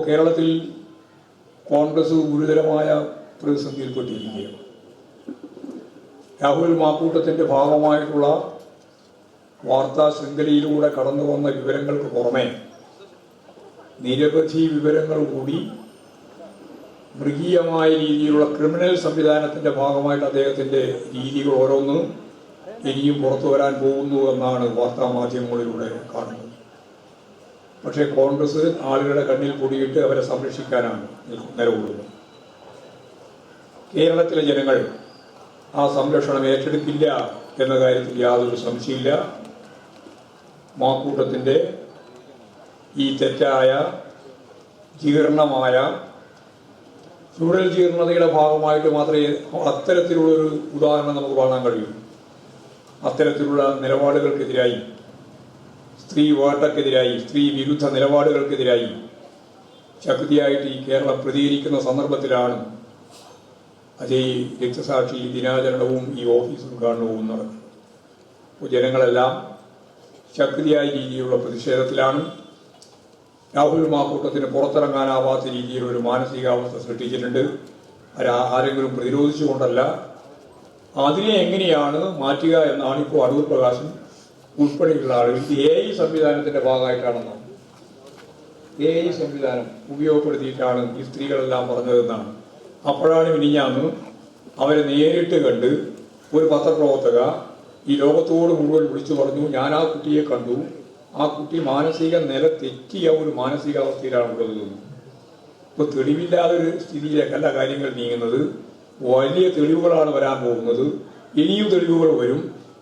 കേരളത്തിൽ കോൺഗ്രസ് ഗുരുതരമായ പ്രതിസന്ധിയിൽപ്പെട്ടിരിക്കുകയാണ്. രാഹുൽ മാക്കൂട്ടത്തിൻ്റെ ഭാഗമായിട്ടുള്ള വാർത്താ ശൃംഖലയിലൂടെ കടന്നു വന്ന വിവരങ്ങൾക്ക് പുറമെ നിരവധി വിവരങ്ങൾ കൂടി മൃഗീയമായ രീതിയിലുള്ള ക്രിമിനൽ സംവിധാനത്തിൻ്റെ ഭാഗമായിട്ട് അദ്ദേഹത്തിൻ്റെ രീതികൾ ഓരോന്നും ഇനിയും പുറത്തു വരാൻ പോകുന്നു എന്നാണ് വാർത്താ മാധ്യമങ്ങളിലൂടെ കാണുന്നത്. പക്ഷേ കോൺഗ്രസ് ആളുകളുടെ കണ്ണിൽ പൊടിയിട്ട് അവരെ സംരക്ഷിക്കാനാണ് നിലകൊള്ളുന്നത്. കേരളത്തിലെ ജനങ്ങൾ ആ സംരക്ഷണം ഏറ്റെടുക്കില്ല എന്ന കാര്യത്തിൽ യാതൊരു സംശയമില്ല. മാക്കൂട്ടത്തിൻ്റെ ഈ തെറ്റായ ജീർണമായ ഫ്യൂഡൽ ജീർണതയുടെ ഭാഗമായിട്ട് മാത്രമേ അത്തരത്തിലുള്ളൊരു ഉദാഹരണം നമുക്ക് കാണാൻ കഴിയൂ. അത്തരത്തിലുള്ള നിലപാടുകൾക്കെതിരായി, സ്ത്രീ വേട്ടക്കെതിരായി, സ്ത്രീ വിരുദ്ധ നിലപാടുകൾക്കെതിരായി ശക്തിയായിട്ട് ഈ കേരളം പ്രതികരിക്കുന്ന സന്ദർഭത്തിലാണ് അതേ രക്തസാക്ഷി ദിനാചരണവും ഈ ഓഫീസ് ഉദ്ഘാടനവും നടക്കുന്നത്. അപ്പോൾ ജനങ്ങളെല്ലാം ശക്തിയായ രീതിയിലുള്ള പ്രതിഷേധത്തിലാണ്. രാഹുൽ മാക്കൂട്ടത്തിന് പുറത്തിറങ്ങാനാവാത്ത രീതിയിലൊരു മാനസികാവസ്ഥ സൃഷ്ടിച്ചിട്ടുണ്ട്. ആരെങ്കിലും പ്രതിരോധിച്ചുകൊണ്ടല്ല, അതിനെ എങ്ങനെയാണ് മാറ്റുക എന്നാണ് ഇപ്പോൾ അടൂർ പ്രകാശൻ ഉൾപ്പെടെയുള്ള ആളുകൾ AI സംവിധാനത്തിന്റെ ഭാഗമായിട്ടാണെന്നോ AI സംവിധാനം ഉപയോഗപ്പെടുത്തിയിട്ടാണ് ഈ സ്ത്രീകളെല്ലാം പറഞ്ഞതെന്നാണ്. അപ്പോഴാണ് മിനിഞ്ഞാന്ന് അവരെ നേരിട്ട് കണ്ട് ഒരു പത്രപ്രവർത്തക ഈ ലോകത്തോട് മുഴുവൻ വിളിച്ചു പറഞ്ഞു, ഞാൻ ആ കുട്ടിയെ കണ്ടു, ആ കുട്ടി മാനസിക നില തെറ്റിയ ഒരു മാനസികാവസ്ഥയിലാണുള്ളത്. ഇപ്പോൾ തെളിവില്ലാതൊരു സ്ഥിതിയിലേക്കല്ല കാര്യങ്ങൾ നീങ്ങുന്നത്. വലിയ തെളിവുകളാണ് വരാൻ പോകുന്നത്. ഇനിയും തെളിവുകൾ വരും.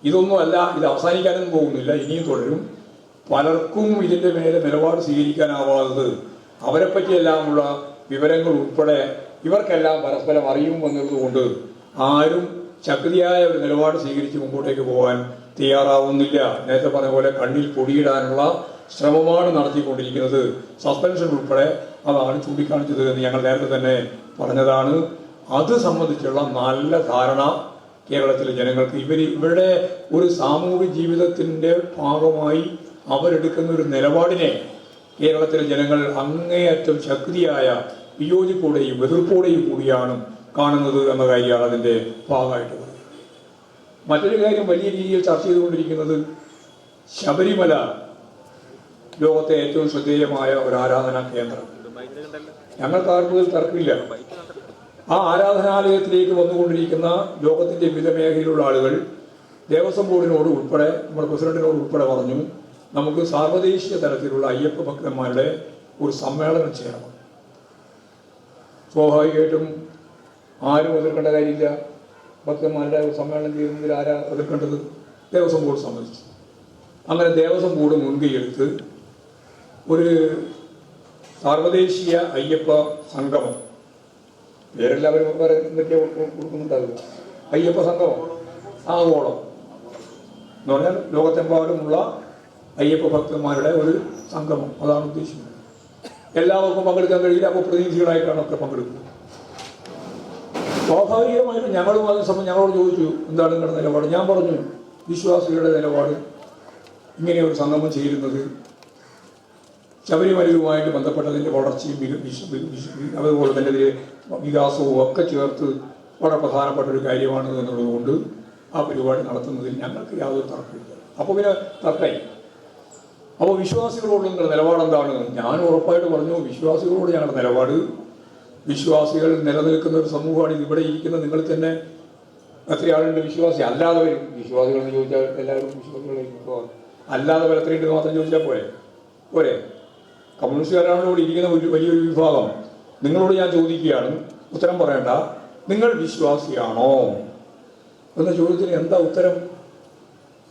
ഇതൊന്നും അല്ല, ഇത് അവസാനിക്കാനൊന്നും പോകുന്നില്ല, ഇനിയും തുടരും. പലർക്കും ഇതിൻ്റെ മേലെ നിലപാട് സ്വീകരിക്കാനാവാത്തത് അവരെപ്പറ്റിയെല്ലാമുള്ള വിവരങ്ങൾ ഉൾപ്പെടെ ഇവർക്കെല്ലാം പരസ്പരം അറിയുമെന്നുള്ളതുകൊണ്ട് ആരും ശക്തിയായ ഒരു നിലപാട് സ്വീകരിച്ച് മുമ്പോട്ടേക്ക് പോകാൻ തയ്യാറാവുന്നില്ല. നേരത്തെ പറഞ്ഞ പോലെ കണ്ണിൽ പൊടിയിടാനുള്ള ശ്രമമാണ് നടത്തിക്കൊണ്ടിരിക്കുന്നത്. സസ്പെൻഷൻ ഉൾപ്പെടെ അതാണ് ചൂണ്ടിക്കാണിച്ചത് എന്ന് ഞങ്ങൾ നേരത്തെ തന്നെ പറഞ്ഞതാണ്. അത് സംബന്ധിച്ചുള്ള നല്ല ധാരണ കേരളത്തിലെ ജനങ്ങൾക്ക്, ഇവരുടെ ഒരു സാമൂഹിക ജീവിതത്തിൻ്റെ ഭാഗമായി അവരെടുക്കുന്ന ഒരു നിലപാടിനെ കേരളത്തിലെ ജനങ്ങൾ അങ്ങേയറ്റം ശക്തിയായ വിയോജിപ്പോടെയും എതിർപ്പോടെയും കൂടിയാണ് കാണുന്നത് എന്ന കാര്യമാണ് അതിൻ്റെ ഭാഗമായിട്ട് പറയുന്നത്. മറ്റൊരു കാര്യം വലിയ രീതിയിൽ ചർച്ച ചെയ്തുകൊണ്ടിരിക്കുന്നത് ശബരിമല ലോകത്തെ ഏറ്റവും ശ്രദ്ധേയമായ ഒരു ആരാധനാ കേന്ദ്രം. ഞങ്ങൾക്കാർക്കും ഇതിൽ തർക്കമില്ല. ആ ആരാധനാലയത്തിലേക്ക് വന്നുകൊണ്ടിരിക്കുന്ന ലോകത്തിന്റെ വിവിധ മേഖലയിലുള്ള ആളുകൾ ദേവസ്വം ബോർഡിനോട് ഉൾപ്പെടെ നമ്മുടെ പ്രസിഡന്റിനോട് ഉൾപ്പെടെ പറഞ്ഞു, നമുക്ക് സാർവദേശീയ തലത്തിലുള്ള അയ്യപ്പ ഭക്തന്മാരുടെ ഒരു സമ്മേളനം ചെയ്യണം. സ്വാഭാവികമായിട്ടും ആരും എതിർക്കേണ്ട കാര്യമില്ല. ഭക്തന്മാരുടെ സമ്മേളനം ചെയ്യുന്നതിൽ ആരാ എതിർക്കേണ്ടത്? ദേവസ്വം ബോർഡ് സമ്മതിച്ചു. അങ്ങനെ ദേവസ്വം ബോർഡ് മുൻകൈയെടുത്ത് ഒരു സാർവദേശീയ അയ്യപ്പ സംഗമം, പേരെല്ലാവരും എന്തൊക്കെയാ കൊടുക്കുന്നുണ്ടാവില്ല, അയ്യപ്പ സംഗമം ആഗോളം എന്ന് പറഞ്ഞാൽ ലോകത്തെമ്പാടുമുള്ള അയ്യപ്പ ഭക്തന്മാരുടെ ഒരു സംഗമം, അതാണ് ഉദ്ദേശിക്കുന്നത്. എല്ലാവർക്കും പങ്കെടുക്കാൻ കഴിയില്ല. അപ്പോൾ പ്രതിനിധികളായിട്ടാണ് ഒക്കെ പങ്കെടുക്കുന്നത്. സ്വാഭാവികമായിട്ടും ഞങ്ങളും അതേ സമയം ഞങ്ങളോട് ചോദിച്ചു, എന്താണ് നിങ്ങളുടെ നിലപാട്? ഞാൻ പറഞ്ഞു, വിശ്വാസികളുടെ നിലപാട് ഇങ്ങനെ ഒരു സംഗമം ചേരുന്നത് ശബരിമലയുമായിട്ട് ബന്ധപ്പെട്ടതിൻ്റെ വളർച്ചയും അതുപോലെ തന്നെ ഇതിലെ വികാസവും ഒക്കെ ചേർത്ത് വളരെ പ്രധാനപ്പെട്ട ഒരു കാര്യമാണ് എന്നുള്ളതുകൊണ്ട് ആ പരിപാടി നടത്തുന്നതിൽ ഞങ്ങൾക്ക് യാതൊരു തർക്കമില്ല. അപ്പോൾ പിന്നെ തർക്കമായി. അപ്പോൾ വിശ്വാസികളോടുള്ള നിലപാടെന്താണ്? ഞാൻ ഉറപ്പായിട്ട് പറഞ്ഞു, വിശ്വാസികളോട് ഞങ്ങളുടെ നിലപാട്, വിശ്വാസികൾ നിലനിൽക്കുന്ന ഒരു സമൂഹമാണ്. ഇവിടെ ഇരിക്കുന്ന നിങ്ങൾ തന്നെ എത്രയാളുണ്ട് വിശ്വാസി അല്ലാത്തവരും? വിശ്വാസികൾ എന്ന് ചോദിച്ചാൽ എല്ലാവരും വിശ്വാസികളായിരിക്കും. അല്ലാത്തവർ എത്രയുണ്ട് മാത്രം ചോദിച്ചാൽ പോരെ? കമ്മ്യൂണിസ്റ്റുകാരാണ് ഇവിടെ ഇരിക്കുന്ന വലിയൊരു വിഭാഗം. നിങ്ങളോട് ഞാൻ ചോദിക്കുകയാണ്, ഉത്തരം പറയണ്ട. നിങ്ങൾ വിശ്വാസിയാണോ എന്ന ചോദ്യത്തിന് എന്താ ഉത്തരം?